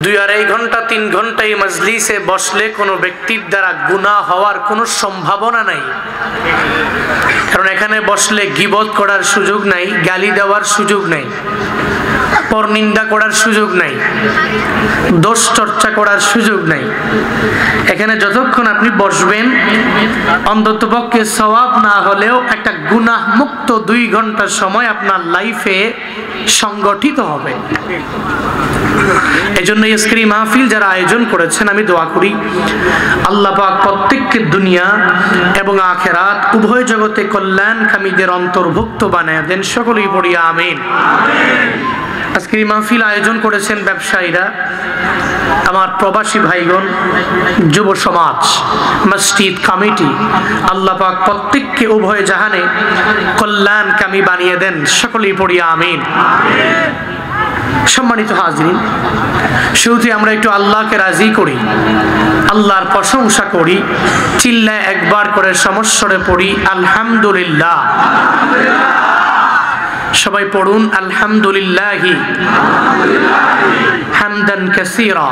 2-2.5 ঘন্টা 3 ঘন্টা এই মজলিসে বসলে কোনো ব্যক্তির দ্বারা গুনাহ হওয়ার কোনো সম্ভাবনা নাই। কারণ এখানে বসলে গীবত করার সুযোগ নাই, গালি দেওয়ার সুযোগ নাই, পরনিন্দা করার সুযোগ নাই, দোষ চর্চা করার সুযোগ নাই। এখানে যতক্ষণ আপনি বসবেন অন্ততপক্ষে সওয়াব না হলেও একটা গুনাহ মুক্ত 2 ঘন্টা সময় আপনার লাইফে সংগঠিত হবে। এজন্য আজকের এই মাহফিল যারা আয়োজন করেছেন, আমি দোয়া করি আল্লাহ পাক প্রত্যেককে দুনিয়া এবং আখিরাত উভয় জগতে কল্যাণকামীদের অন্তর্ভুক্ত বানায় দেন। সকলেই পড়ি আমিন। আজকের এই মাহফিল আয়োজন করেছেন ব্যবসায়ীরা, আমার প্রবাসী ভাইগণ, যুব সমাজ, মসজিদ কমিটি। আল্লাহ পাক প্রত্যেককে উভয় জাহানে কল্যাণকামী বানিয়ে দেন। সকলেই পড়ি আমিন। সম্মানিত হাজিরিন, শুরুতে আমরা একটু আল্লাহকে রাজি করি, আল্লাহর প্রশংসা করি, চিল্লায় একবার করে সমস্বরে পড়ি আলহামদুলিল্লাহ। সবাই পড়ুন আলহামদুলিল্লাহি হামদান কাসীরা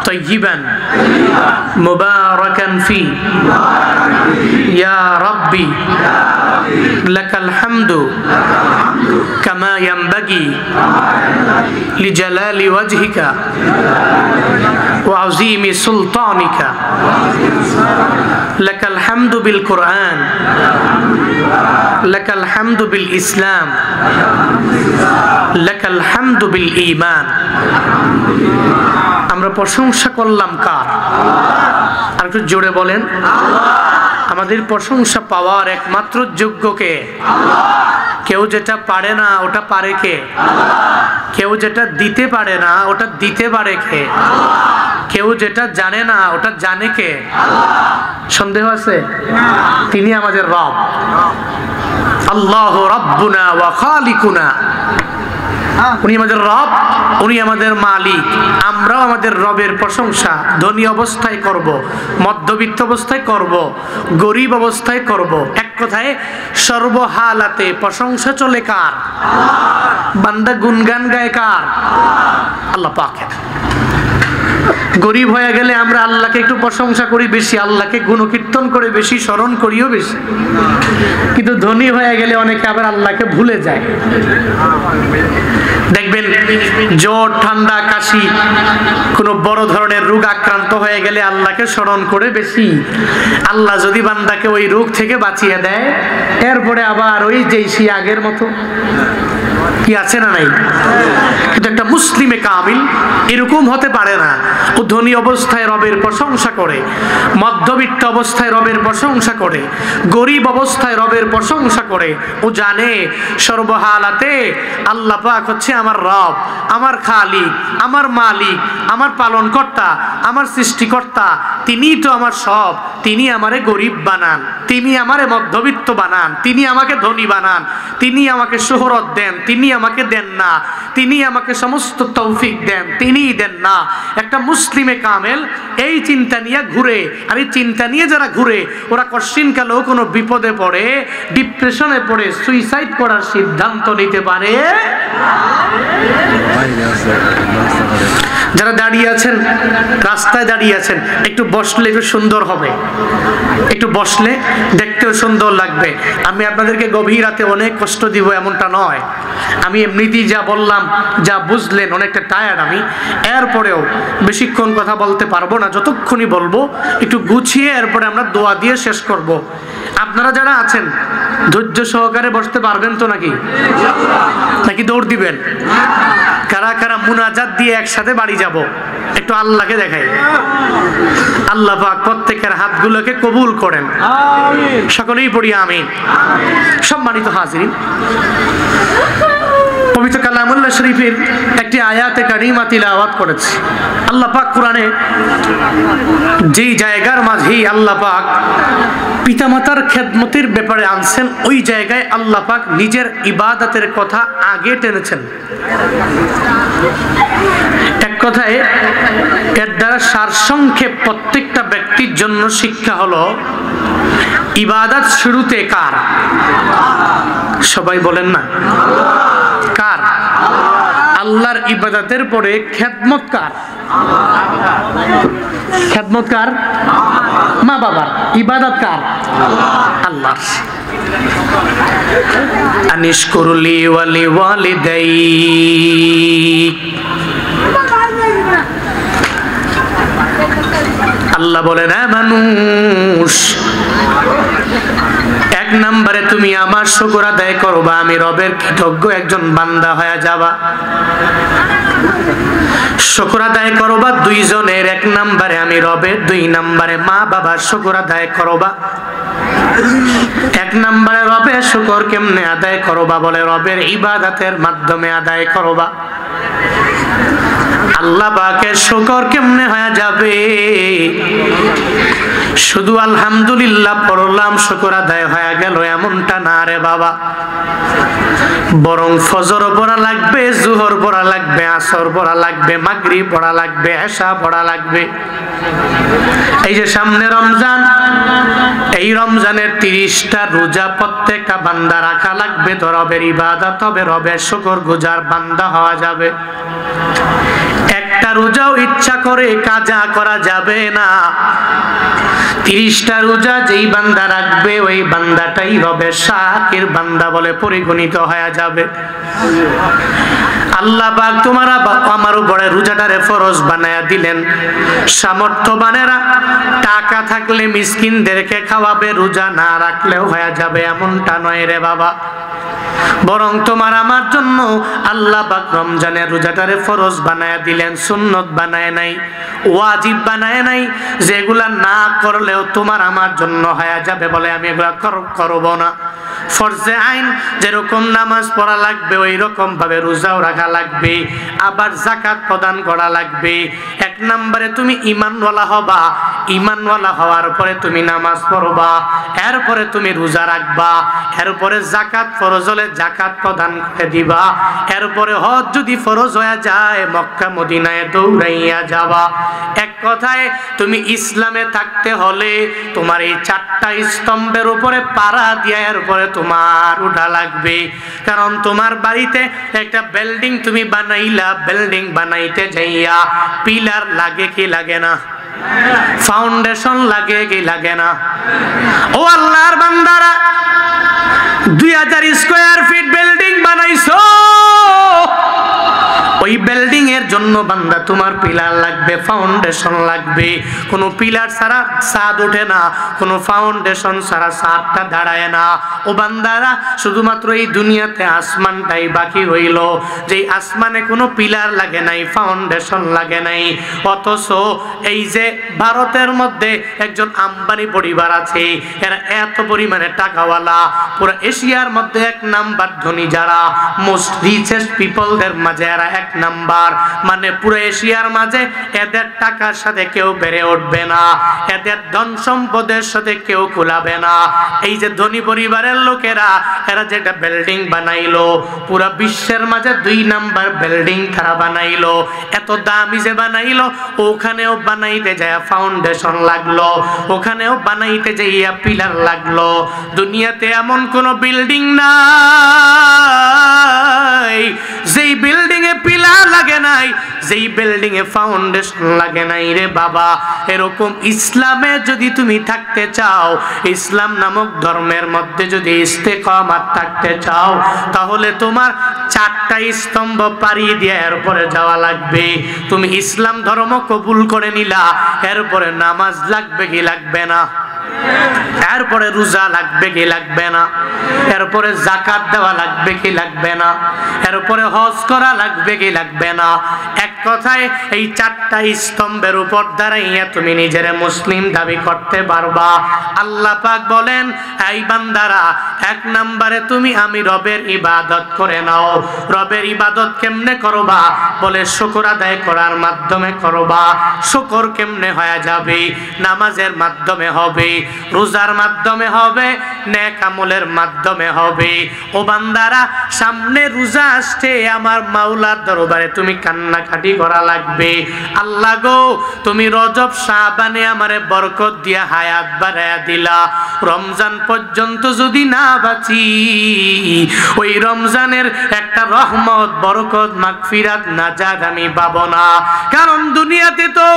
তাইয়িবান মুবারাকান ফি ইয়া রাব্বি লাকাল হামদু কামা ইয়ানবাগি লিজালালি ওয়াজহিকা ওয়া আযীমি সুলতানিকা লাকাল হামদু বিল কুরআন লাকাল হামদু বিল ইসলাম লাকাল হামদু বিল ঈমান। আমরা প্রশংসা করলাম কার? আর একটু জোরে বলেন। আমাদের প্রশংসা পাওয়ার একমাত্র যোগ্য কে? কেউ যেটা পারে না ওটা পারে কে? কেউ যেটা দিতে পারে না ওটা দিতে পারে কে? কেউ যেটা জানে না ওটা জানে কে? সন্দেহ আছে? তিনি আমাদের রব। আল্লাহু রাব্বুনা ওয়া খালিকুনা। উনি আমাদের রব, উনি আমাদের মালিক। আমরাও আমাদের রবের প্রশংসা ধনী অবস্থায় করব, মধ্যবিত্ত অবস্থায় করব, গরিব অবস্থায় করব। এক কথায় সর্বহালাতে প্রশংসা চলে কার? বান্দা গুনগান গায় কার? আল্লাহ পাকের। গরিব হয়ে গেলে আমরা আল্লাহকে একটু প্রশংসা করি বেশি, আল্লাহকে গুণকীর্তন করে বেশি, স্মরণ করিও বেশি। কিন্তু ধনী হয়ে গেলে অনেকে আবার আল্লাহকে ভুলে যায়। দেখবেন জ্বর, ঠান্ডা, কাশি, কোনো বড় ধরনের রোগ আক্রান্ত হয়ে গেলে আল্লাহকে স্মরণ করে বেশি। আল্লাহ যদি বান্দাকে ওই রোগ থেকে বাঁচিয়ে দেয়, এরপরে আবার ওই যেই সে আগের মতো। কি আছে না নাই? কিন্তু একটা মুসলিমে কামিল এরকম হতে পারে না। ও ধনী অবস্থায় রবের প্রশংসা করে, মধ্যবিত্ত অবস্থায় রবের প্রশংসা করে, গরিব অবস্থায় রবের প্রশংসা করে। ও জানে সর্বহালাতে আল্লাহ পাক হচ্ছে আমার রব, আমার খালিক, আমার মালিক, আমার পালনকর্তা, আমার সৃষ্টিকর্তা। তিনিই তো আমার সব। তিনি আমারে গরিব বানান, তিনি আমারে মধ্যবিত্ত বানান, তিনি আমাকে ধনী বানান, তিনি আমাকে শোহরত দেন, তিনি আমাকে দেন না, তিনি আমাকে সমস্ত তৌফিক দেন, তিনিই দেন না। একটা মুসলিমে কামেল এই চিন্তা নিয়ে ঘুরে। আর এই চিন্তা নিয়ে যারা ঘুরে ওরা কশ্চিনকালেও কোনো বিপদে পড়ে, ডিপ্রেশনে পড়ে সুইসাইড করার সিদ্ধান্ত নিতে পারে। যারা দাঁড়িয়ে আছেন, রাস্তায় দাঁড়িয়ে আছেন, একটু বসলে একটু সুন্দর হবে, একটু বসলে দেখতেও সুন্দর লাগবে। আমি আপনাদেরকে গভীর রাতে অনেক কষ্ট দিব এমনটা নয়। আমি এমনিতেই যা বললাম, যা বুঝলেন, অনেকটা টায়ার্ড আমি। এরপরেও বেশিক্ষণ কথা বলতে পারবো না, যতক্ষণই বলবো একটু গুছিয়ে এরপরে আমরা দোয়া দিয়ে শেষ করব। আপনারা যারা আছেন ধৈর্য সহকারে বসতে পারবেন তো নাকি? নাকি দৌড় দিবেন? কারা কারা মুনাজাত দিয়ে একসাথে বাড়ি যাব? একটু আল্লাহকে দেখাই। আল্লাহ পাক প্রত্যেকের হাতগুলোকে কবুল করেন। সকলেই পড়ি আমিন। সম্মানিত হাজিরিন, পবিত্র কালামুল্লাহ শরীফের একটি আয়াতে কারিমা তিলাওয়াত করেছি। আল্লাহ পাক কোরআনে যেই জায়গার মাঝেই আল্লাহ পাক পিতামাতার খেদমতের ব্যাপারে আনছেন, ওই জায়গায় আল্লাহ পাক নিজের ইবাদতের কথা আগে টেনেছেন। এক কথায় এর দ্বারা সারসংক্ষেপ প্রত্যেকটা ব্যক্তির জন্য শিক্ষা হলো, ইবাদত শুরুতে কার? সবাই বলেন না কার? আল্লাহর ইবাদতের পরে খেদমত কার? খেদমত কার? মা বাবার। ইবাদত কার? আল্লাহর। আনিশকুরলি ওয়ালি ওয়ালিদাইক। আল্লাহ বলেন, হ্যাঁ মানুষ, এক নম্বরে তুমি আমার শুকর আদায় করবা, আমি রবের কৃতজ্ঞ একজন বান্দা হয়ে যাবা। শুকর আদায় করবা দুইজনের, এক নম্বরে আমি রবের, দুই নম্বরে মা বাবার শুকর আদায় করবা। এক নম্বরে রবের শুকর কেমনে আদায় করবা? বলে রবের ইবাদতের মাধ্যমে আদায় করবা। আল্লাহ পাকের শুকর কেমনে হয়ে যাবে? শুধু আলহামদুলিল্লাহ পড়লাম শুকর আদায় হয়ে গেল এমনটা না রে বাবা, বরং ফজর পড়া লাগবে, জোহর পড়া লাগবে, আসর পড়া লাগবে, মাগরিব পড়া লাগবে, এশা পড়া লাগবে। এই যে সামনে রমজান, এই রমজানের 30টা রোজা প্রত্যেকটা বান্দা রাখা লাগবে, তো রবের ইবাদত হবে, রবের শুকর গুজার বান্দা হওয়া যাবে। একটা রোজাও ইচ্ছা করে কাজা করা যাবে না। 30টা রোজা যেই বান্দা রাখবে ওই বান্দাটাই হবে শাকির বান্দা বলে পরিগণিত হয়ে যাবে। আল্লাহ পাক তোমার আমার উপরে রোজাটারে ফরজ বানায়া দিলেন। সামর্থ্যবানেরা টাকা থাকলে মিসকিনদেরকে খাওয়াবে, রোজা না রাখলেও হয়ে যাবে এমনটা নয় রে বাবা, বরং তোমার আমার জন্য আল্লাহ পাক রমজানের রোজাটারে ফরজ বানায়া দিলেন, সুন্নত বানায় নাই, ওয়াজিব বানায় নাই, যেগুলা না করলেও তোমার আমার জন্য হয়ে যাবে বলে আমি এগুলা করব না। ফরজে আইন যেরকম নামাজ পড়া লাগবে ওই রকম ভাবে রোজাও রাখা লাগবে, আবার যাকাত প্রদান করা লাগবে। এক নম্বরে তুমি ঈমানওয়ালা হবা, ঈমানওয়ালা হওয়ার পরে তুমি নামাজ পড়বা, এরপরে তুমি রোজা রাখবা, এরপরে যাকাত ফরজ হলে যাকাত প্রদান করে দিবা, এরপরে হজ যদি ফরজ হয়ে যায় মক্কা মদিনায় দৌড়াইয়া যাবা। এক কথায় তুমি ইসলামে থাকতে হলে তোমার এই 4টা স্তম্ভের উপরে পাড়া দিয়া এরপরে তোমার উঠা লাগবে। কারণ তোমার বাড়িতে একটা বিল্ডিং তুমি বানাইলা, বিল্ডিং বানাইতে যাইয়া পিলার লাগে কি লাগে না? ফাউন্ডেশন লাগে কি লাগে না? ও আল্লাহর বান্দারা, 2000 স্কয়ার ফিট বিল্ডিং বানাইছো, ওই বিল্ডিং এর জন্য বান্দা তোমার পিলার লাগবে, ফাউন্ডেশন লাগবে। কোনো পিলার ছাড়া ছাদ ওঠে না, কোনো ফাউন্ডেশন ছাড়া ছাদটা দাঁড়ায় না। ও বান্দারা, শুধুমাত্র এই দুনিয়াতে আসমানটাই বাকি রইল, যে আসমানে কোনো পিলার লাগে নাই, ফাউন্ডেশন লাগে নাই। অথচ এই যে ভারতের মধ্যে একজন আম্বানি পরিবার আছে, এরা এত পরিমাণে টাকাওয়ালা, পুরো এশিয়ার মধ্যে 1 নাম্বার ধনী, যারা মোস্ট রিচেস্ট পিপলদের মাঝে এরা 1 নাম্বার। মানে পুরো এশিয়ার মাঝে এদের টাকার সাথে কেউ বেড়ে উঠবে না, এদের ধন সম্পদের সাথে কেউ কুলাবে না। এই যে ধনী পরিবারের লোকেরা, এরা যেটা বিল্ডিং বানাইলো, পুরো বিশ্বের মাঝে 2 নাম্বার বিল্ডিং তারা বানাইলো। এত দামি যে বানাইলো, ওখানেও বানাইতে যায় ফাউন্ডেশন লাগলো, ওখানেও বানাইতে যাইয়া পিলার লাগলো। দুনিয়াতে এমন কোন বিল্ডিং নাই যেই বিল্ডিং এ পিলার লাগে নাই, যেই বিল্ডিং এ ফাউন্ডেশন লাগে নাই রে বাবা। এরকম ইসলামে যদি তুমি থাকতে চাও, ইসলাম নামক ধর্মের মধ্যে যদি ইস্তেকামাত থাকতে চাও, তাহলে তোমার 4টা স্তম্ভ পাড়ি দিয়ে এরপরে যাওয়া লাগবে। তুমি ইসলাম ধর্ম কবুল করে নিলা, এরপরে নামাজ লাগবে কি লাগবে না? এরপরে রোজা লাগবে কি লাগবে না? এরপরে যাকাত দেওয়া লাগবে কি লাগবে না? এরপরে হজ করা লাগবে কি লাগবে না? এক কথায় এই 4টা স্তম্ভের উপর দাঁড়াইয়া তুমি নিজের মুসলিম দাবি করতে পারবা। আল্লাহ পাক বলেন, এই বান্দারা, 1 নম্বরে তুমি আমি রবের ইবাদত করে নাও। রবের ইবাদত কেমনে করবা? বলে শুকর আদায় করার মাধ্যমে করবা। শুকর কেমনে হয়ে যাবে? নামাজের মাধ্যমে হবে। রোজার মাধ্যমে হবে, নেক আমলের মাধ্যমে হবে। ও বান্দারা, সামনে রোজা আসছে, আমার মাওলার দরবারে তুমি কান্নাকাটি করা লাগবে। আল্লাহ গো, তুমি রজব শাবানে আমারে বরকত দিয়া হায়াত বাড়ায়া দিলা, রমজান পর্যন্ত যদি না বাঁচি, ওই রমজানের একটা রহমত, বরকত, মাগফিরাত, নাজাত আমি পাবো না। কারণ দুনিয়াতে তো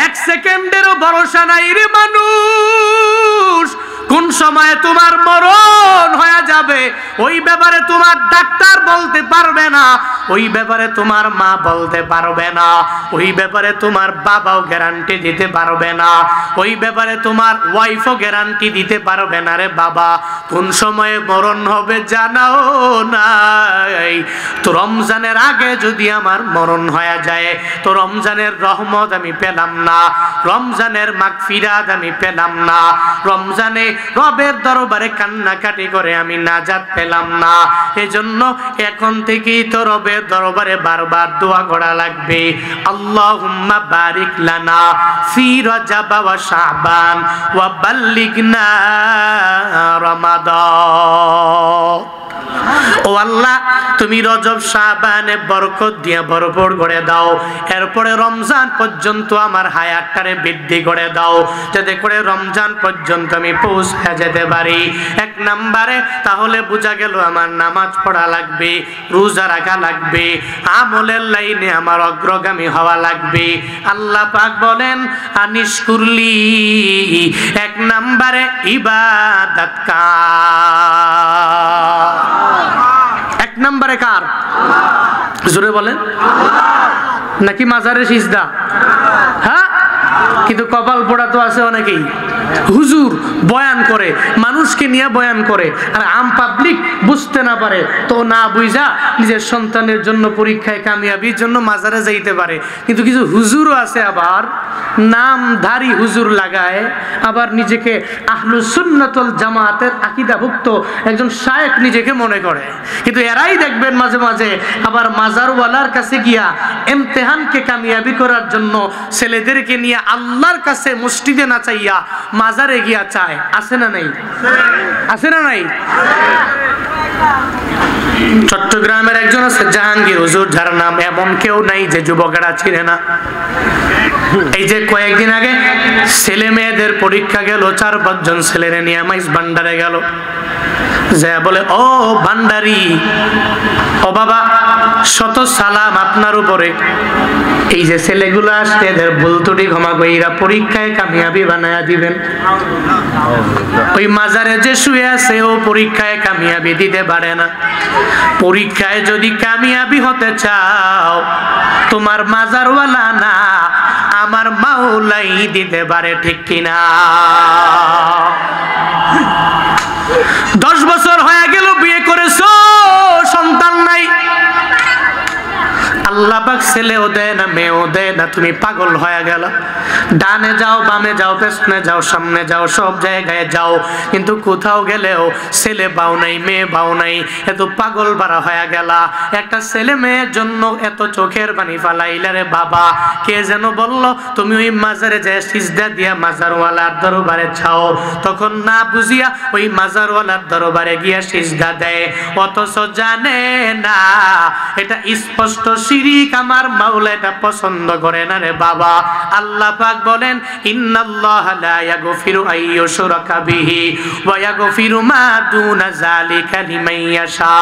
এক সেকেন্ডেরও ভরসা নাই রে মানুষ। কোন সময়ে তোমার মরণ হয়ে যাবে ওই ব্যাপারে তোমার ডাক্তার বলতে পারবে না, ওই ব্যাপারে তোমার মা বলতে পারবে না, ওই ব্যাপারে তোমার বাবাও গ্যারান্টি দিতে পারবে না, ওই ব্যাপারে তোমার ওয়াইফও গ্যারান্টি দিতে পারবে না রে বাবা। কোন সময়ে মরণ হবে জানাও নাই। তো রমজানের আগে যদি আমার মরণ হয়ে যায়, তো রমজানের রহমত আমি পেলাম না, রমজানের মাগফিরাত আমি পেলাম না, রমজানে রবের দরবারে কান্নাকাটি করে আমি নাজাত পেলাম না। এজন্য এখন থেকেই তো রবের দরবারে বারবার দোয়া করা লাগবে। আল্লাহুম্মা বারিক লানা ফি রজব ওয়া শাবান ওয়া বাল্লিগনা রমাদান। ও আল্লাহ, তুমি রজব শাবানে বরকত দিয়ে ভরপুর করে দাও, এরপরে রমজান পর্যন্ত আমার হায়াতটারে বৃদ্ধি করে দাও, যাতে করে রমজান পর্যন্ত আমি পৌঁছে যেতে পারি। এক নম্বরে তাহলে বোঝা গেল আমার নামাজ পড়া লাগবে, রোজা রাখা লাগবে, আমলের লাইনে আমার অগ্রগামী হওয়া লাগবে। আল্লাহ পাক বলেন আনিশ কুরলি, এক নম্বরে ইবাদত কার? এক নম্বরে কার? জোরে বলেন। নাকি মাজারে সিজদা? হ্যাঁ, কিন্তু কপাল পোড়া তো আছে অনেকেই, হুজুর বয়ান করে, মানুষকে নিয়ে বয়ান করে, আর আম পাবলিক বুঝতে না পারে তো না বুঝা নিজের সন্তানের জন্য পরীক্ষায় কামিয়াবির জন্য মাজারে যাইতে পারে। কিন্তু কিছু হুজুরও আছে আবার নামধারী হুজুর লাগায়, আবার নিজেকে আহলুস সুন্নাতুল জামাতের আকীদাভুক্ত একজন শায়েখ নিজেকে মনে করে। কিন্তু এরাই দেখবেন মাঝে মাঝে আবার মাজারওয়ালার কাছে গিয়া ইমতিহানকে কামিয়াবি করার জন্য ছেলেদেরকে নিয়ে আল্লাহর কাছে মসজিদে না চাইয়া মাজারে গিয়া চায়। আছে না নাই? আছে না নাই? চট্টগ্রামের একজন আছে জাহাঙ্গীর হুজুর, যার নাম এমন কেউ নাই যে যুবকেরা চিনে না। এই যে কয়েকদিন আগে ছেলে মেয়েদের পরীক্ষা গেল, 4-5 জন ছেলেরে নিয়ে মাইজ ভান্ডারে গেল, যা বলে ও ভান্ডারি, ও বাবা শত সালাম আপনার উপরে, এই যে ছেলেগুলো আসছে এদের ভুল ত্রুটি ক্ষমা কইরা পরীক্ষায় কামিয়াবি বানায়া দিবেন। ওই মাজারে যে শুয়ে আছে ও পরীক্ষায় কামিয়াবি দিতে পারে না। পরীক্ষায় যদি কামিয়াবি হতে চাও, তোমার মাজারওয়ালা না, আমার মাওলাই দিতে পারে, ঠিক কিনা? 10 বছর হয়ে গেল বিয়ে করেছো, সন্তান নাই, আল্লাহ পাক ছেলেও দেয় না, মেয়েও দেয় না, তুমি পাগল হয়ে গেল। ডানে যাও, বামে যাও, পেছনে যাও, সামনে যাও, সব জায়গায় যাও, কিন্তু কোথাও গেলেও ছেলে পাও নাই, মেয়ে পাও নাই, এত পাগল বাড়া হয়ে গেল। একটা ছেলে মেয়ের জন্য এত চোখের পানি ফালাইলা রে বাবা। কে যেন বলল তুমি ওই মাজারে যায় সিজদা দিয়া মাজারওয়ালার দরবারে যাও, তখন না বুঝিয়া ওই মাজারওয়ালার দরবারে গিয়া সিজদা দেয়, অথচ জানে না এটা স্পষ্ট শিরিক, আমার মাওলা এটা পছন্দ করে না রে বাবা। আল্লাহ পাক বলেন ইন্নাল্লাহা লা ইয়াগফিরু আইয়ুশরাকা বিহি ওয়া ইয়াগফিরু মা দুনা যালিকা লিমান ইয়াশা।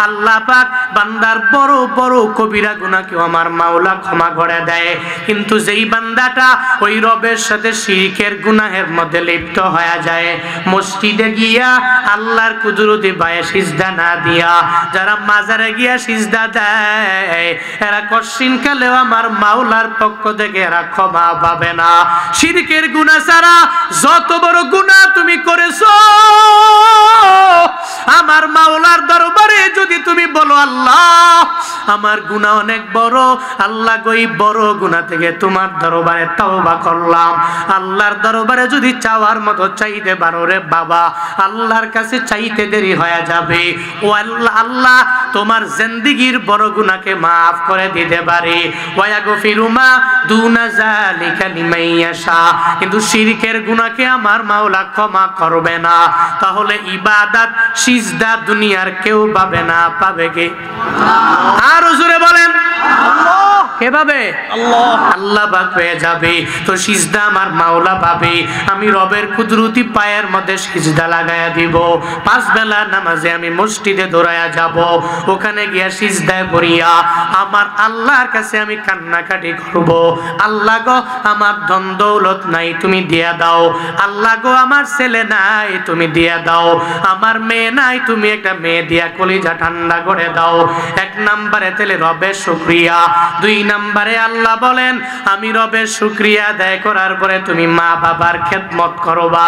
আল্লাহ পাক বান্দার বড় বড় কবিরা গুনাহকেও আমার মাওলা ক্ষমা করে দেয়, কিন্তু যেই বান্দাটা ওই রবের সাথে শিরকের গুনাহের মধ্যে লিপ্ত হয়ে যায়, মসজিদে গিয়া আল্লাহর কুদরতি বায়ে সিজদা না দিয়া যারা মাজারে গিয়া সিজদা দেয়, এরা কশিন কালেও আমার মাওলার পক্ষ থেকে এরা ক্ষমা পাবে না। শিরকের গুনাহ ছাড়া যত বড় গুনাহ তুমি করেছো, আমার মাওলার দরবারে যদি তুমি বলো আল্লাহ আমার গুনাহ অনেক বড়, আল্লাহ গই বড় গুনাহ থেকে তোমার দরবারে তওবা করলাম, আল্লাহর দরবারে যদি চাওয়ার মতো চাইতে পারো রে বাবা, আল্লাহর কাছে চাইতে দেরি হয়ে যাবে। ও আল্লাহ, আল্লাহ তোমার জিন্দেগীর বড় গুনাহকে মাফ করে দিতে পারে, ওয়া ইয়াগফিরু মা দুনা যালিকা লিমান ইয়াশা, কিন্তু শিরকের গুনাহকে আমার মাওলা ক্ষমা করবে না। তাহলে ইবাদত সিজদা দুনিয়ার কেউ পাবে না, পাবে কে? আর জোরে বলেন কে পাবে? আল্লাহ পাক পেয়ে যাবে। তো সিজদা আমার মাওলা পাবে। আমি রবের কুদরতি পায়ের মধ্যে সিজদা লাগায়া দিব। 5 বেলা নামাজে আমি মসজিদে দৌড়ায়া যাব, ওখানে গিয়া সিজদায় পড়িয়া আমার আল্লাহর কাছে আমি কান্নাকাটি করব, আল্লাহ গো আমার ধন দৌলত নাই, তুমি দিয়া দাও। আল্লাহ গো আমার ছেলে নাই, তুমি দিয়া দাও। আমার মেয়ে নাই, তুমি একটা মেয়ে দিয়া কলিজা ঠান্ডা করে দাও। 1 নম্বরে তেলে রবের শুকরিয়া। 2 নম্বরে আল্লাহ বলেন আমি রবের শুকরিয়া আদায় করার পরে তুমি মা বাবার খেদমত করবা।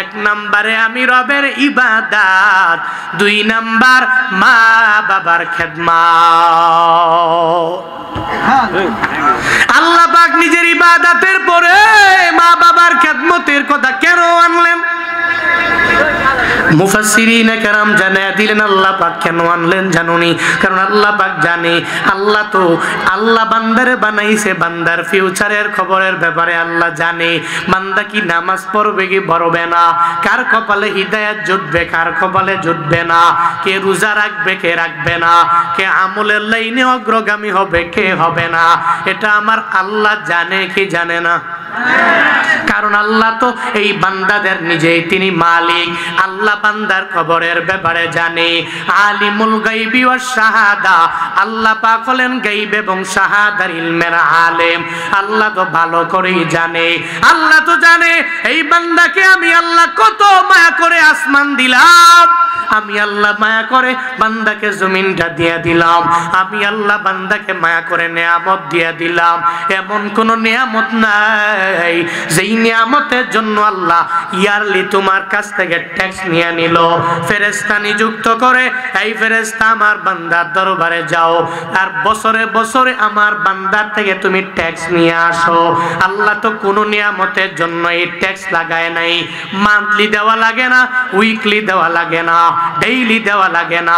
1 নম্বরে আমি রবের ইবাদত, 2 নম্বর মা বাবার খেদমত। আল্লাহ পাক নিজের ইবাদতের পরে মা বাবার খেদমতের কথা কেন আনলেন? মুফাসসিরিনে কেরাম জানায়া দিলেন আল্লাহ পাক কেন আনলেন জানুনি? কারণ আল্লাহ পাক জানে, আল্লাহ বান্দারে বানাইছে, বান্দার ফিউচারের খবরের ব্যাপারে আল্লাহ জানে। বান্দা কি নামাজ পড়বে কি পড়বে না, কার কপালে হিদায়াত জুটবে কার কপালে জুটবে না, কে রোজা রাখবে কে রাখবে না, কে আমলের লাইনে অগ্রগামী হবে কে হবে না, এটা আমার আল্লাহ জানে কি জানে না? কারণ আল্লাহ তো এই বান্দাদের নিজেই তিনি মালিক। আল্লাহ বান্দার খবরের ব্যাপারে জানে। আলিমুল গায়বি ওয়াস শাহাদা, আল্লাহ পাক হলেন গায়ব এবং শাহাদার ইলমের আলেম। আল্লাহ তো ভালো করেই জানে। আল্লাহ তো জানে এই বান্দাকে আমি আল্লাহ কত মায়া করে আসমান দিলাম, আমি আল্লাহ মায়া করে বান্দাকে জমিনটা দিয়ে দিলাম, আমি আল্লাহ বান্দাকে মায়া করে নিয়ামত দিয়ে দিলাম। এমন কোন নিয়ামত নাই যেই নিয়ামতের জন্য আল্লাহ ইয়ারলি তোমার কাছ থেকে ট্যাক্স নিয়ে নিল। ফেরেশতা নিযুক্ত করে, এই ফেরেশতা আমার বান্দার দরবারে যাও আর বছরে বছরে আমার বান্দার থেকে তুমি ট্যাক্স নিয়ে আসো। আল্লাহ তো কোন নিয়ামতের জন্য এই ট্যাক্স লাগায় নাই। মান্থলি দেওয়া লাগে না, উইকলি দেওয়া লাগে না, ডেইলি দেওয়া লাগে না,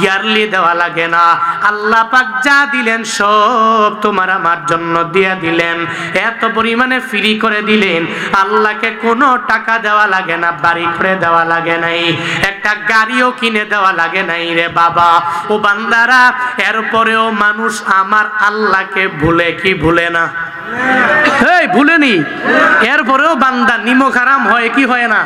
ইয়ারলি দেওয়া লাগে না। আল্লাহ পাক যা দিলেন সব তোমার আমার জন্য দিয়ে দিলেন, এত পরিমাণে ফ্রি করে দিলেন। আল্লাহকে কোনো টাকা দেওয়া লাগে না, বাড়ি করে দেওয়া লাগে নাই, একটা গাড়িও কিনে দেওয়া লাগে নাই রে বাবা। ও বান্দারা, এরপরেও মানুষ আমার আল্লাহকে ভুলে কি ভুলে না? এই ভুলেনি। এরপরেও বান্দা নিমক হারাম হয় কি হয় না?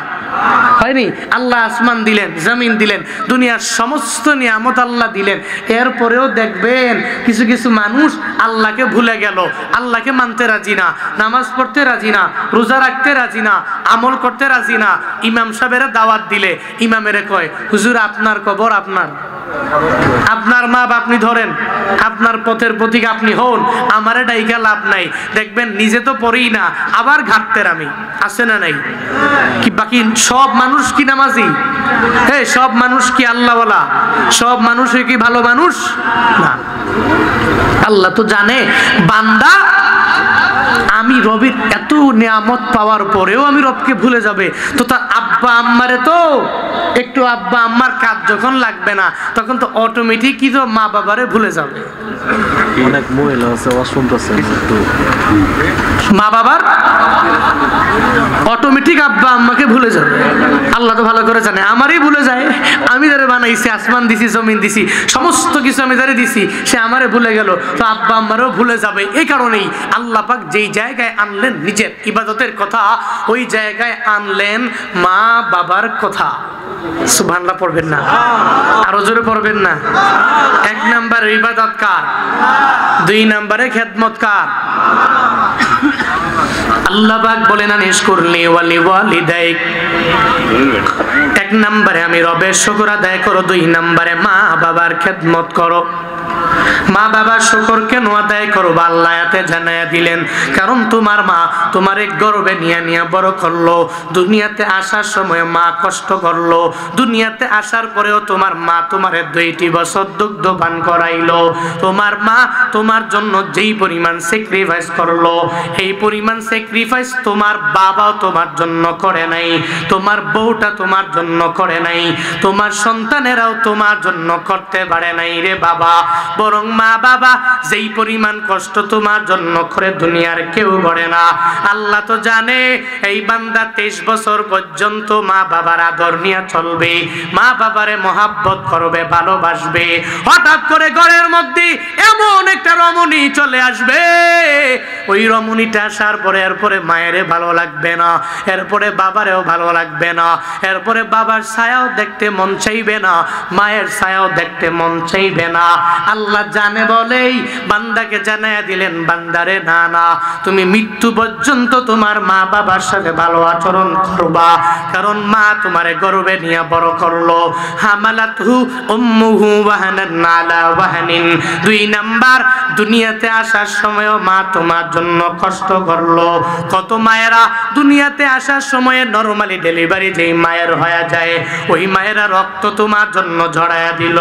হয়নি। আল্লাহ আসমান দিলেন, জমিন দিলেন, দুনিয়ার সমস্ত নিয়ামত আল্লাহ দিলেন। এরপরেও দেখবেন কিছু কিছু মানুষ আল্লাহকে ভুলে গেল, আল্লাহকে মানতে রাজি না, নামাজ পড়তে রাজি না, রোজা রাখতে রাজি না, আমল করতে রাজি না। ইমাম সাহেবের দাওয়াত দিলে ইমামেরে কয় হুজুর আপনার কবর আপনার, আপনার মাপ আপনি ধরেন, আপনার পথের প্রতীক আপনি হন, আমারে ডাইকা লাভ নাই। দেখবেন নিজে তো পড়ি না, আবার ঘাটতের আমি আছে না নাই? কি বাকি সব মানুষ কি নামাজি? হ্যাঁ, সব মানুষ কি আল্লাহওয়ালা? সব মানুষ কি ভালো মানুষ? না। আল্লাহ তো জানে বান্দা আমি রবের এত নিয়ামত পাওয়ার পরেও আমি রবকে ভুলে যাবে। তো তার আব্বা আম্মারে তো একটু আব্বা আম্মার কাজ যখন লাগবে না তখন তো অটোমেটিকই তো মা বাবারে ভুলে যাবে। অনেক মহিলা আছে অসুন্দর মা বাবার অটোমেটিক আব্বা আম্মাকে ভুলে যাবে। আল্লাহ তো ভালো করে জানে আমারই ভুলে যায়। আমি যারে বানাইছি, আসমান দিছি, জমিন দিছি, সমস্ত কিছু আমি যারে দিছি, সে আমারে ভুলে গেল, তো আব্বা আম্মারও ভুলে যাবে। এই কারণেই আল্লাহ পাক যেই জায়গায় আনলেন নিজের ইবাদতের কথা, ওই জায়গায় আনলেন মা বাবার কথা। সুবহানাল্লাহ পড়বেন না? আরো জোরে পড়বেন না? 1 নাম্বার ইবাদত কার, 2 নম্বরে খেদমত কার? আল্লাহ পাক বলেন আনিশকুরলি ওয়ালি ওয়ালিদাইক। 1 নম্বরে আমি রবের শুকর আদায় করো, 2 নম্বরে মা বাবার খেদমত করো। মা বাবার শুকর কেন আদায় করবো? আল্লাহ আয়াতে জানায়া দিলেন, কারণ তোমার মা তোমারে গর্বে নিয়ে নিয়ে বড় করলো। দুনিয়াতে আসার সময় মা কষ্ট করলো, দুনিয়াতে আসার পরেও তোমার মা তোমারে 2টি বছর দুগ্ধ পান করাইলো। তোমার মা তোমার জন্য যেই পরিমাণ স্যাক্রিফাইস করলো, এই পরিমাণ স্যাক্রিফাইস তোমার বাবাও তোমার জন্য করে নাই, তোমার বউটা তোমার জন্য করে নাই, তোমার সন্তানেরাও তোমার জন্য করতে পারে নাই রে বাবা। বরং মা বাবা যেই পরিমাণ কষ্ট তোমার জন্য করে দুনিয়ার কেউ করে না। আল্লাহ তো জানে এই বান্দা 23 বছর পর্যন্ত মা বাবার আদর নিয়ে চলবে, মা বাবারে মহাব্বত করবে, ভালোবাসবে। হঠাৎ করে ঘরের মধ্যে এমন একটা রমণী চলে আসবে, ওই রমণীটা আসার পরে এরপরে মায়েরে ভালো লাগবে না, এরপরে বাবারেও ভালো লাগবে না, এরপরে বাবার ছায়াও দেখতে মন চাইবে না, মায়ের ছায়াও দেখতে মন চাইবে না। আল্লাহ জানে বলেই বান্দাকে জানাইয়া দিলেন, বান্দারে না না, তুমি মৃত্যু পর্যন্ত তোমার মা বাবার সাথে ভালো আচরণ করবা, কারণ মা তোমারে গর্বে নিয়ে বড় করলো। হামালাতহু উম্মুহু ওয়াহানান আলা ওয়াহানিন। 2 নাম্বার, দুনিয়াতে আসার সময়ও মা তোমার জন্য কষ্ট করলো। কত মায়েরা দুনিয়াতে আসার সময়ে নরমালি ডেলিভারি যেই মায়ের হয়ে যায়, ওই মায়েরা রক্ত তোমার জন্য ঝরাইয়া দিল।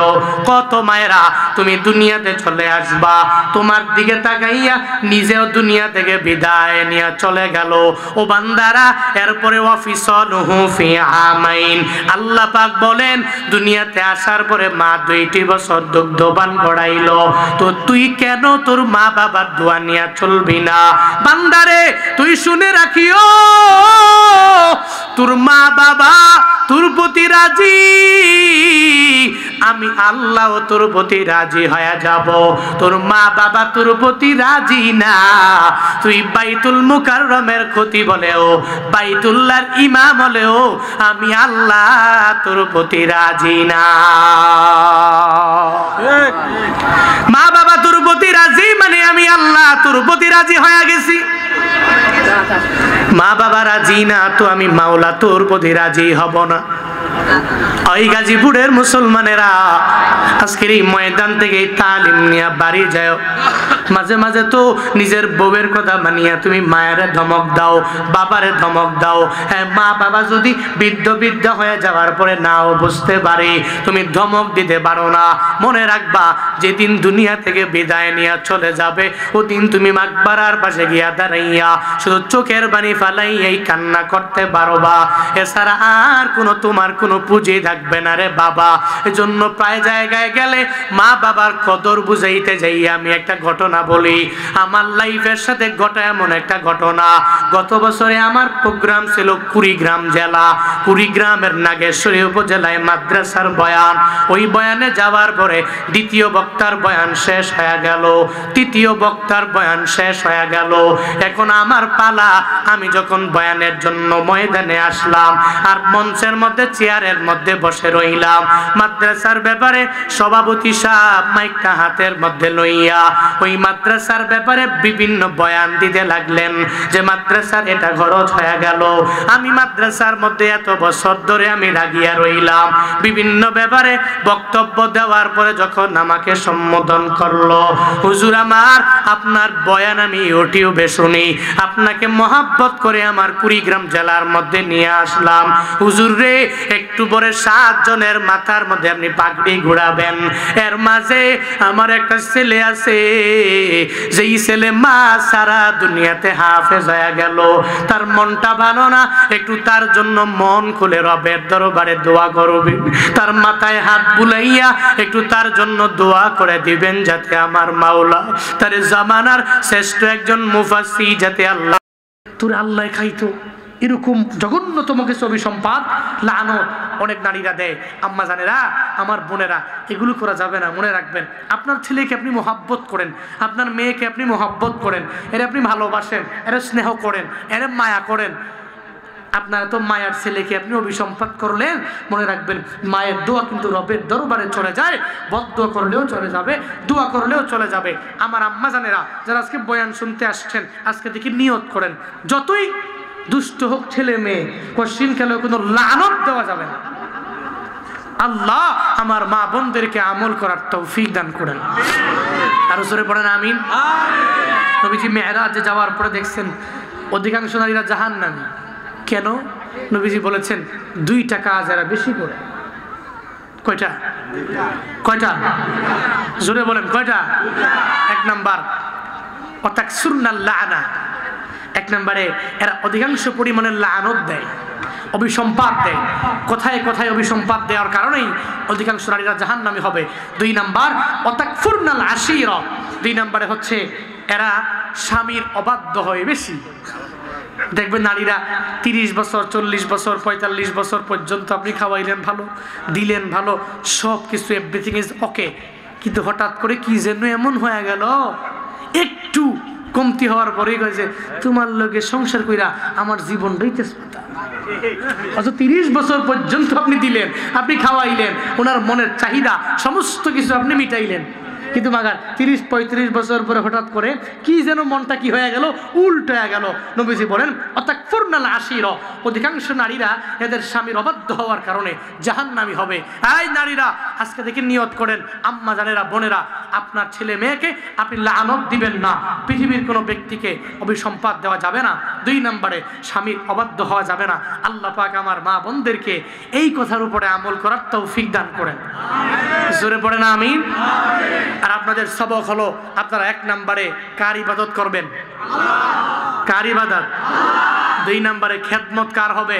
কত মায়েরা তুমি দুনিয়াতে চলে আসবা, তোমার দিকে তাকাইয়া নিজেও দুনিয়া থেকে বিদায় নিয়ে চলে গেল। ও বান্দারা, এরপরে ওয়াফিসালুহু ফি আমাইন, আল্লাহ পাক বলেন দুনিয়াতে আসার পরে মা 2টি বছর দুগ্ধপান করাইলো, তো তুই কেন তোর মা বাবার দোয়া নিয়ে চলবি না? বান্দারে, তুই শুনে রাখিও, তোর মা বাবা তোর প্রতি রাজি, আমি আল্লাহ তোর প্রতি রাজি হয়ে যাব। তোর মা বাবা তোর প্রতি রাজি না, তুই বাইতুল মুকাররমের খতিব বলেও, বাইতুল্লাহর ইমাম হলেও আমি আল্লাহ তোর প্রতি রাজি না। মা বাবা তোর প্রতি রাজি মানে আমি আল্লাহ তোর প্রতি রাজি হয়ে গেছি। মা বাবা রাজি না তো আমি মাওলা তোর প্রতি রাজি হব না। ওই গাজীপুরের মুসলমানেরা আজকের এই ময়দান থেকে তালিম নিয়ে বাড়ি যায়, মাঝে মাঝে তো নিজের বউয়ের কথা মানিয়া তুমি মায়েরে ধমক দাও, বাবারে ধমক দাও। হ্যাঁ, মা বাবা যদি বৃদ্ধ হয়ে যাওয়ার পরে নাও বুঝতে পারে, তুমি ধমক দিতে পারো না। মনে রাখবা, যেদিন দুনিয়া থেকে বিদায় নিয়ে চলে যাবে, ওদিন তুমি মাকবারার পাশে গিয়া দাঁড়াইয়া শুধু চোখের পানি ফালাইয়াই কান্না করতে পারবা, এছাড়া আর কোনো তোমার কোনো পুঁজি থাকবে না রে বাবা। এজন্য প্রায় জায়গায় গেলে মা বাবার কদর বুঝাইতে যাই আমি একটা ঘটনা বলি। আমার লাইফের সাথে ঘটা এমন একটা ঘটনা, গত বছরে আমার প্রোগ্রাম ছিল কুড়িগ্রাম জেলা, কুড়িগ্রামের নাগেশ্বরী উপজেলায় মাদ্রাসার বয়ান। ওই বয়ানে যাওয়ার পরে দ্বিতীয় বক্তার বয়ান শেষ হয়ে গেল, তৃতীয় বক্তার বয়ান শেষ হয়ে গেল। এখন আমার পালা, আমি যখন বয়ানের জন্য ময়দানে আসলাম আর মঞ্চের মধ্যে চেয়ারের মধ্যে বসে রইলাম, মাদ্রাসার ব্যাপারে সভাপতি সাহেব মাইকটা হাতের মধ্যে লইয়া ওই মাদ্রাসার ব্যাপারে বিভিন্ন বয়ান দিতে লাগলেন যে মাদ্রাসার এটা খরচ হয়ে গেল। আমি মাদ্রাসার মধ্যে এত বছর ধরে আমি লাগিয়া রইলাম, বিভিন্ন ব্যাপারে বক্তব্য দেওয়ার পরে যখন আমাকে সম্বোধন করলো, হুজুর আমার আপনার বয়ান আমি ইউটিউবে শুনি, আপনাকে মহাব্বত করে আমার কুড়িগ্রাম জেলার মধ্যে নিয়ে আসলাম। হুজুর রে, একটু পরে 7 জনের মাথার মধ্যে আপনি পাগড়ি ঘুরাবেন, এর মাঝে আমার একটা ছেলে আছে, যেই ছেলে মা সারা দুনিয়াতে হাফেজ হয়ে গেল, তার মনটা ভালো না, একটু তার জন্য মন খুলে রবের দরবারে দোয়া করবেন, তার মাথায় হাত বুলাইয়া একটু তার জন্য দোয়া করে দিবেন, যাতে আমার মাওলা তার জামানার শ্রেষ্ঠ একজন মুফাসসির যাতে আল্লাহ তোর আল্লাহ খাইতো। এরকম জঘন্যতম কিছু অভিসম্পাদ লানত অনেক নারীরা দেয়। আম্মা জানেরা, আমার বোনেরা, এগুলো করা যাবে না। মনে রাখবেন, আপনার ছেলেকে আপনি মহাব্বত করেন, আপনার মেয়েকে আপনি মহাব্বত করেন, এর আপনি ভালোবাসেন, এর স্নেহ করেন, এর মায়া করেন। আপনারা তো মায়ের ছেলেকে আপনি অভিসম্পাদ করলেন, মনে রাখবেন মায়ের দোয়া কিন্তু রবের দরবারে চলে যায়, বদদোয়া করলেও চলে যাবে, দোয়া করলেও চলে যাবে। আমার আম্মা জানেরা যারা আজকে বয়ান শুনতে আসছেন, আজকে দেখি নিয়ত করেন, যতই দুষ্ট হোক ছেলে মেয়ে, কোশ্চিন খেলেও কোনো লানত দেওয়া যাবে না। আল্লাহ আমার মা বোনদেরকে আমল করার তৌফিক দান করেন। আর জোরে পড়েন আমিন। নবীজি মেরাজে যাওয়ার পরে দেখছেন অধিকাংশ নারীরা জাহান্নামী। কেন? নবীজি বলেছেন 2টা কাজ এরা বেশি করে। কয়টা? কয়টা? জোরে বলেন কয়টা? 1 নাম্বার অতাকসুরনাল লানা, 1 নম্বরে এরা অধিকাংশ পরিমাণে লানত দেয়। অভিসম্পাদ দেয়। কোথায় কোথায় অভিসম্পাদ দেওয়ার কারণেই অধিকাংশ নারীরা জাহান্নামী হবে। 2 নাম্বার অতাকফুরনাল আশিরা, 2 নম্বরে হচ্ছে এরা স্বামীর অবাধ্য হয় বেশি। দেখবেন নারীরা 30 বছর 40 বছর 45 বছর পর্যন্ত আপনি খাওয়াইলেন ভালো, দিলেন ভালো, সব কিছু এভরিথিং ইজ ওকে, কিন্তু হঠাৎ করে কি যেন এমন হয়ে গেল, একটু কমতি হওয়ার পরেই কয় যে তোমার লগে সংসার কইরা আমার জীবনটাই তেজপাতা। অথচ 30 বছর পর্যন্ত আপনি দিলেন, আপনি খাওয়াইলেন, ওনার মনের চাহিদা সমস্ত কিছু আপনি মিটাইলেন, কিন্তু মাগার 30-35 বছর পরে হঠাৎ করে কি যেন মনটা কি হয়ে গেল, উল্টো হয়ে গেল। নবীজি বলেন অতাকফুরনাল আশিরা, অধিকাংশ নারীরা এদের স্বামীর অবাধ্য হওয়ার কারণে জাহান্নামী হবে। এই নারীরা আজকে থেকে নিয়ত করেন, আম্মা জানেরা, বোনেরা, আপনার ছেলে মেয়েকে আপনি লানত দিবেন না, পৃথিবীর কোনো ব্যক্তিকে অভিসম্পাদ দেওয়া যাবে না। 2 নম্বরে স্বামীর অবাধ্য হওয়া যাবে না। আল্লাহ পাক আমার মা বোনদেরকে এই কথার উপরে আমল করার তৌফিক দান করেন। জোরে পড়ে না আমিন। আর আপনাদের সবক হলো আপনারা 1 নম্বরে কার ইবাদত করবেন? কার ইবাদত? 2 নম্বরে খেদমত কার হবে?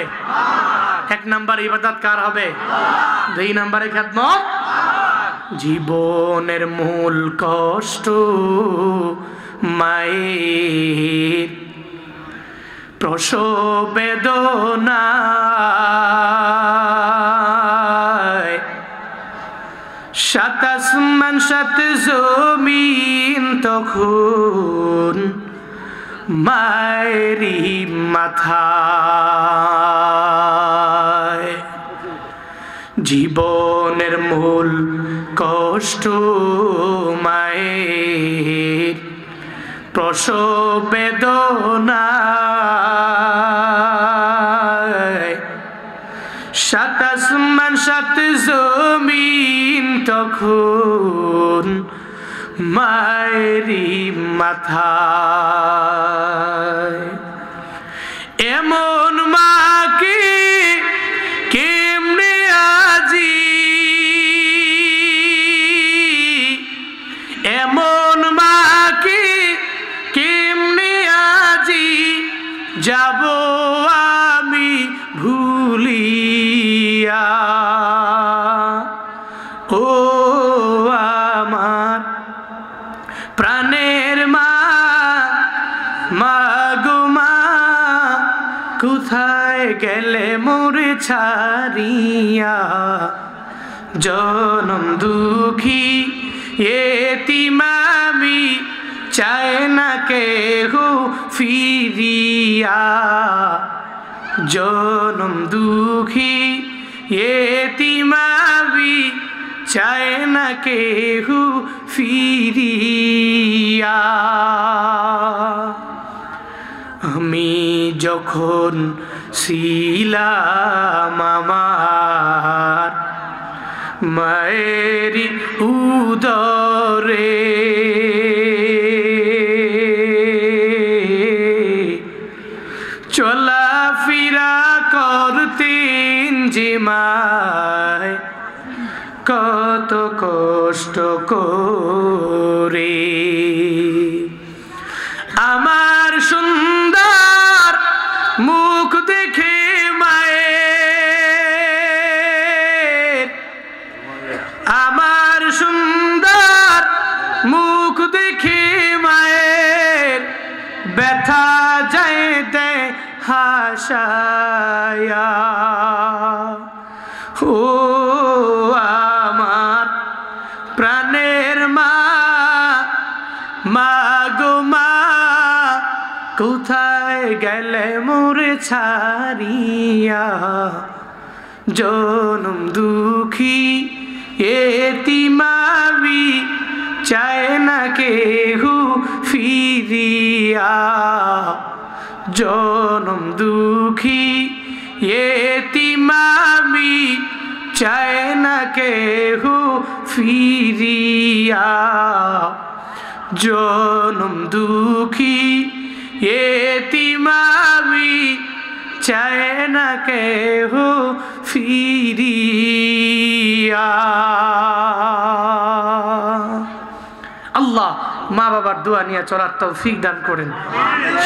1 নম্বরে ইবাদত কার হবে? 2 নম্বরে খেদমত। জীবনের মূল কষ্ট মায়ের প্রসব বেদনা, সাত আসমান সাত জমিন তখন মায়েরই মাথায়। জীবনের মূল কষ্ট মায়ের প্রসব বেদনা, সাত আসমান সাত জমিন তখন মায়েরই মাথায়। এমন মাকে কেমনে আজি, এমন মাকে কেমনে আজি যাব আমি ভুলিয়া। ও আমার প্রাণের মা, মা গো মা, কোথায় গেলে মোরে ছাড়িয়া। জনম দুঃখী এতিম আমি, চায় না কেহ ফিরিয়া। জনম দুঃখী এতিম আমি, চায় না কেহ ফিরিয়া। আমি যখন ছিলাম আমার মায়ের উদরে, চলাফেরা করতেন যে মায় কত কষ্ট করে। আমার সুন্দর মুখ দেখে মায়ের, আমার সুন্দর মুখ দেখে মায়ের ব্যথা যাইতে হাসায়া। ও আমার প্রাণের মা, মা গো মা, কোথায় গেলে মোরে ছাড়িয়া। জনম দুঃখী এতিম আমি, চায় না কেহ ফিরিয়া। জনম দুঃখী এতিম আমি, চায় না কেহ ফিরিয়া। জনম দুঃখী এতিম আমি, চায় না কেহ ফিরিয়া। আল্লাহ মা বাবার দোয়া নিয়ে চলার তৌফিক দান করেন।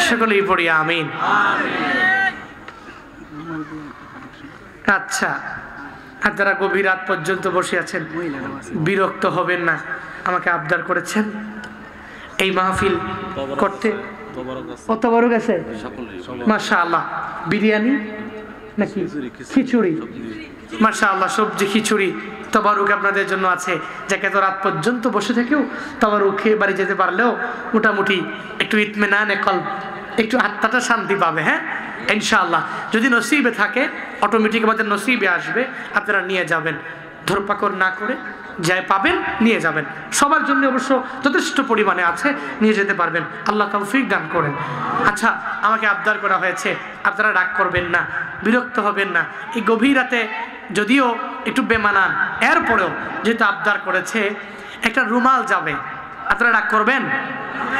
সকলেই পড়ি আমিন। আচ্ছা, আর যারা গভীর রাত পর্যন্ত বসে আছেন, বিরক্ত হবেন না, আমাকে আবদার করেছেন এই মাহফিল করতে। কত বড় গেছে মাশাআল্লাহ। বিরিয়ানি নাকি খিচুড়ি? মাশাআল্লাহ, সবজি খিচুড়ি তবারুক আপনাদের জন্য আছে। যাকে তো রাত পর্যন্ত বসে থেকেও তবারুক খেয়ে বাড়ি যেতে পারলেও মোটামুটি একটু ইতমিনানে কলব, একটু আত্মাটা শান্তি পাবে। হ্যাঁ ইনশাআল্লাহ, যদি নসিবে থাকে অটোমেটিক আমাদের নসিবে আসবে, আপনারা নিয়ে যাবেন, ধরপাকড় না করে যাই পাবেন নিয়ে যাবেন। সবার জন্য অবশ্য যথেষ্ট পরিমাণে আছে, নিয়ে যেতে পারবেন, আল্লাহ তৌফিক দান করেন। আচ্ছা, আমাকে আবদার করা হয়েছে, আপনারা রাগ করবেন না, বিরক্ত হবেন না। এই গভীর রাতে যদিও একটু বেমানান, এরপরেও যেহেতু আবদার করেছে একটা রুমাল যাবে, আপনারা রাগ করবেন?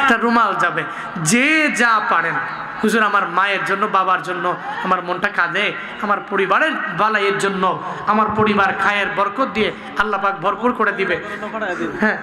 একটা রুমাল যাবে, যে যা পারেন। হুজুর আমার মায়ের জন্য, বাবার জন্য আমার মনটা কাঁদে, আমার পরিবারের বালাইয়ের জন্য, আমার পরিবার খায়ের বরকত দিয়ে আল্লাহ পাক ভরপুর করে দিবে। হ্যাঁ।